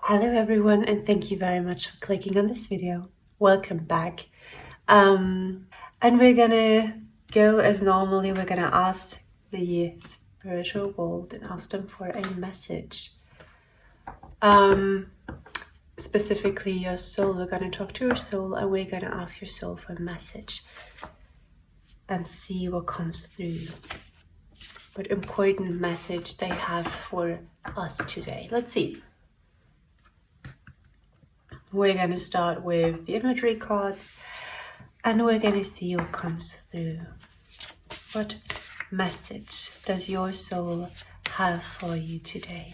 Hello everyone, and thank you very much for clicking on this video. Welcome back. And we're gonna go as normally. We're gonna ask the spiritual world and ask them for a message. Specifically your soul. We're gonna talk to your soul and we're gonna ask your soul for a message and see what comes through. What important message they have for us today. Let's see. We're going to start with the imagery cards and we're going to see what comes through. What message does your soul have for you today?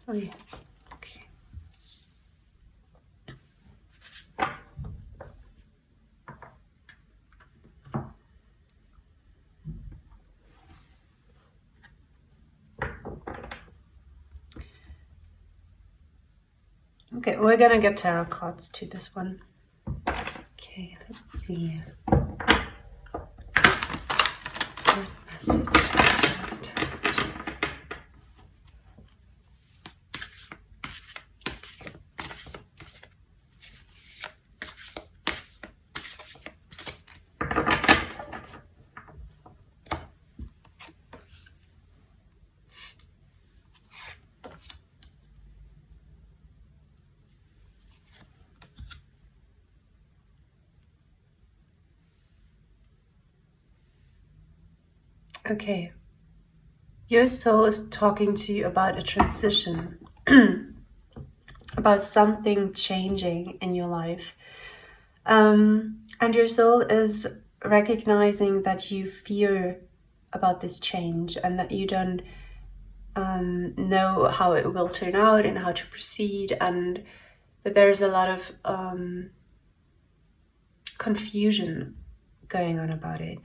Oh yeah, okay. Okay, we're gonna get tarot cards to this one. Okay, let's see. What message test? Okay, your soul is talking to you about a transition, about something changing in your life. And your soul is recognizing that you fear about this change and that you don't know how it will turn out and how to proceed, and that there's a lot of confusion going on about it.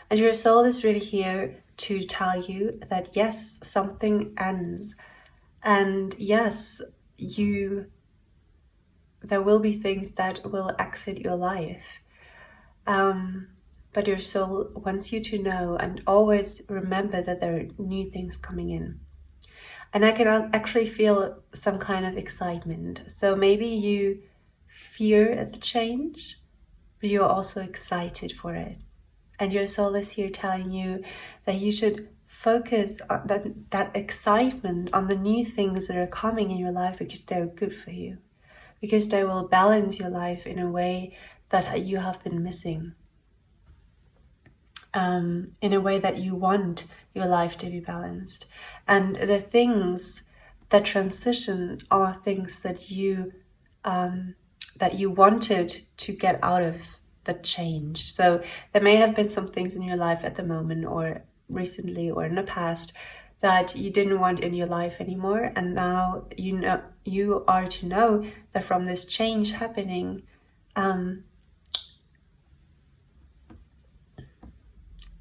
And your soul is really here to tell you that yes, something ends, and yes, there will be things that will exit your life. But your soul wants you to know and always remember that there are new things coming in. And I can actually feel some kind of excitement. So maybe you fear the change, but you're also excited for it. And your soul is here telling you that you should focus on that excitement on the new things that are coming in your life, because they're good for you. Because they will balance your life in a way that you have been missing. In a way that you want your life to be balanced. And the things that transition are things that you wanted to get out of the change. So there may have been some things in your life at the moment or recently or in the past that you didn't want in your life anymore, and now you are to know that from this change happening,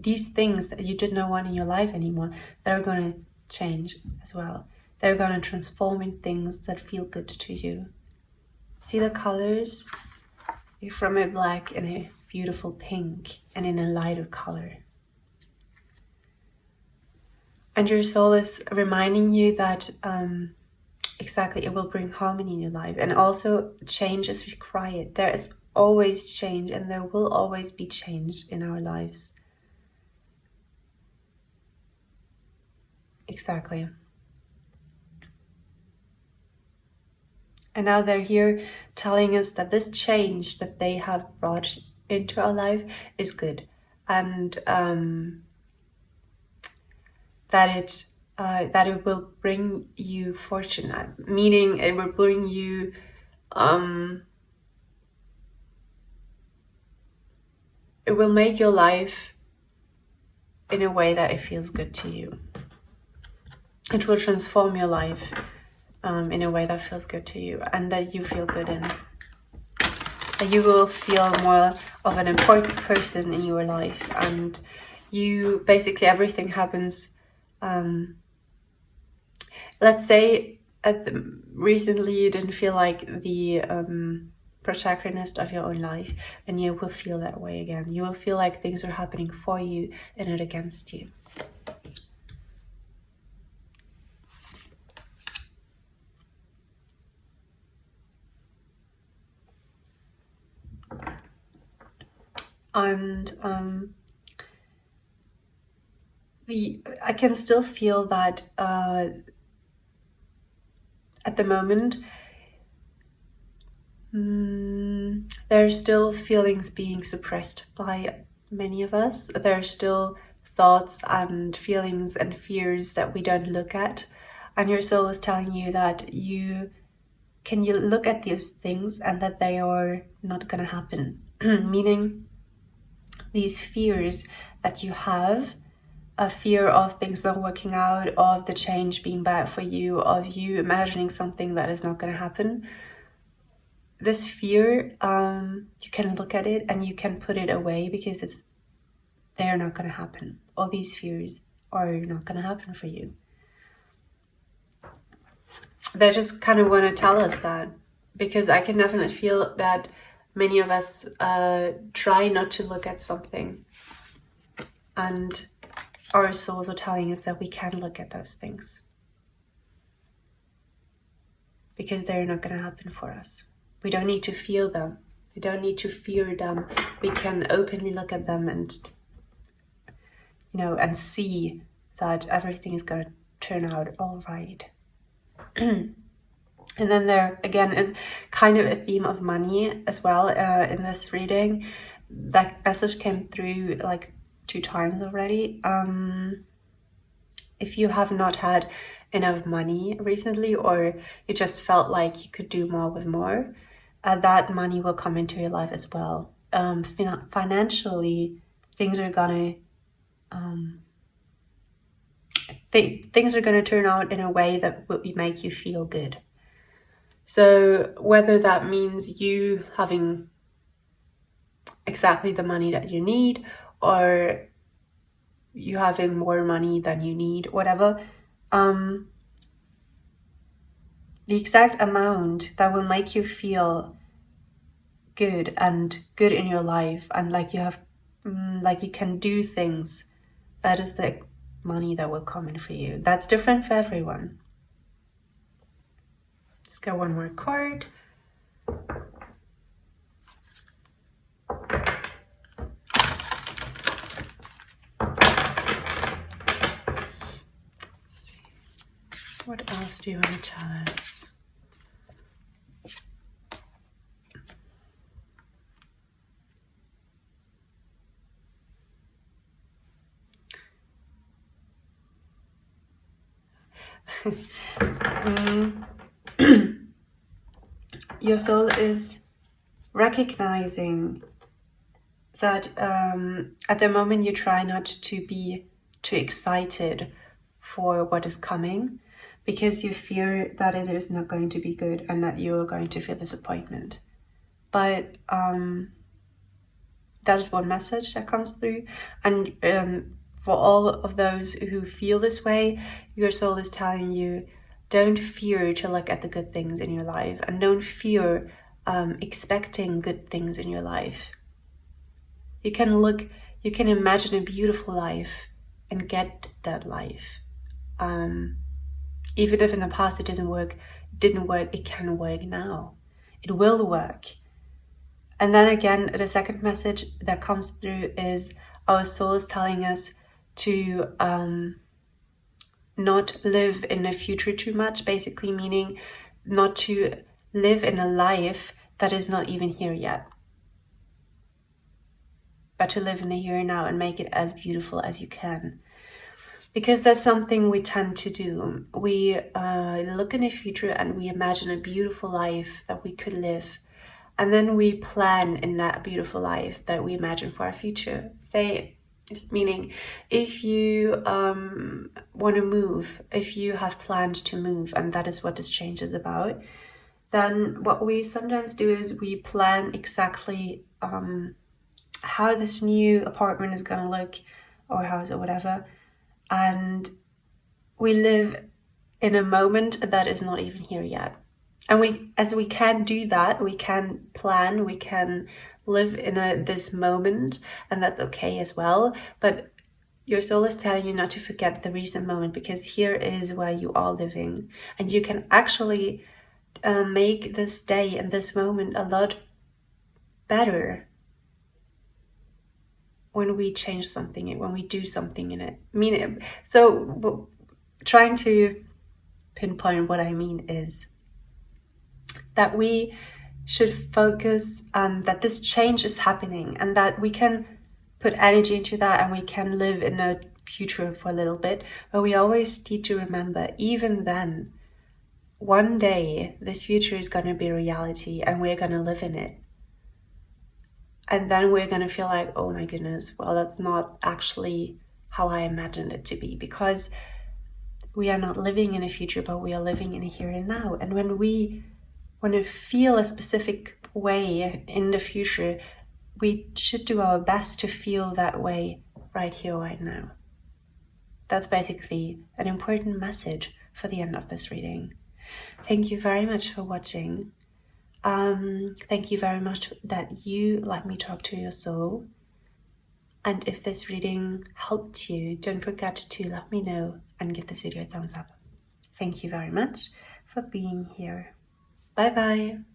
these things that you did not want in your life anymore, they're going to change as well. They're going to transform in things that feel good to you. See the colors? From a black and a beautiful pink and in a lighter color. And your soul is reminding you that exactly, it will bring harmony in your life. And also change is required. There is always change and there will always be change in our lives. Exactly. And now they're here telling us that this change that they have brought into our life is good. And that it will bring you fortune. Meaning it will bring you it will make your life in a way that it feels good to you. It will transform your life in a way that feels good to you and that you feel good in. That you will feel more of an important person in your life, and you basically everything happens. Let's say recently you didn't feel like the protagonist of your own life, and you will feel that way again. You will feel like things are happening for you and not against you. And I can still feel that at the moment there are still feelings being suppressed by many of us. There are still thoughts and feelings and fears that we don't look at, and your soul is telling you that you look at these things and that they are not going to happen. Meaning these fears that you have, a fear of things not working out, of the change being bad for you, of you imagining something that is not going to happen. This fear, you can look at it and you can put it away because they're not going to happen. All these fears are not going to happen for you. They just kind of want to tell us that, because I can definitely feel that many of us try not to look at something, and our souls are telling us that we can look at those things because they're not going to happen for us. We don't need to feel them. We don't need to fear them. We can openly look at them and, and see that everything is going to turn out all right. And then there again is kind of a theme of money as well in this reading. That message came through like 2 times already. If you have not had enough money recently, or you just felt like you could do more with more, that money will come into your life as well. Financially, things are gonna things are gonna turn out in a way that will make you feel good. So whether that means you having exactly the money that you need, or you having more money than you need, whatever, the exact amount that will make you feel good and good in your life, and like you have, like you can do things, that is the money that will come in for you. That's different for everyone. Let's get one more card. Let's see. What else do you want to tell us? Your soul is recognizing that at the moment you try not to be too excited for what is coming, because you fear that it is not going to be good and that you are going to feel disappointment. But that is one message that comes through. And for all of those who feel this way, your soul is telling you, don't fear to look at the good things in your life, and don't fear expecting good things in your life. You can imagine a beautiful life and get that life. Even if in the past it didn't work, it can work now. It will work. And then again, the second message that comes through is our soul is telling us to not live in the future too much, basically meaning not to live in a life that is not even here yet, but to live in the here and now and make it as beautiful as you can. Because that's something we tend to do. We look in the future and we imagine a beautiful life that we could live. And then we plan in that beautiful life that we imagine for our future. Meaning, if you want to move, if you have planned to move, and that is what this change is about, then what we sometimes do is we plan exactly how this new apartment is going to look, or house or whatever. And we live in a moment that is not even here yet. And we can do that, we can plan, we can live in this moment, and that's okay as well. But your soul is telling you not to forget the recent moment, because here is where you are living, and you can actually make this day and this moment a lot better. when we change something, when we do something in it. So trying to pinpoint what I mean is that we should focus that this change is happening and that we can put energy into that and we can live in a future for a little bit, but we always need to remember, even then, one day this future is going to be reality and we're going to live in it. And then we're going to feel like, oh my goodness, well, that's not actually how I imagined it to be, because we are not living in a future, but we are living in a here and now. And when we want to feel a specific way in the future, we should do our best to feel that way right here, right now. That's basically an important message for the end of this reading. Thank you very much for watching. Thank you very much that you let me talk to your soul. And if this reading helped you, don't forget to let me know and give this video a thumbs up. Thank you very much for being here. Bye bye.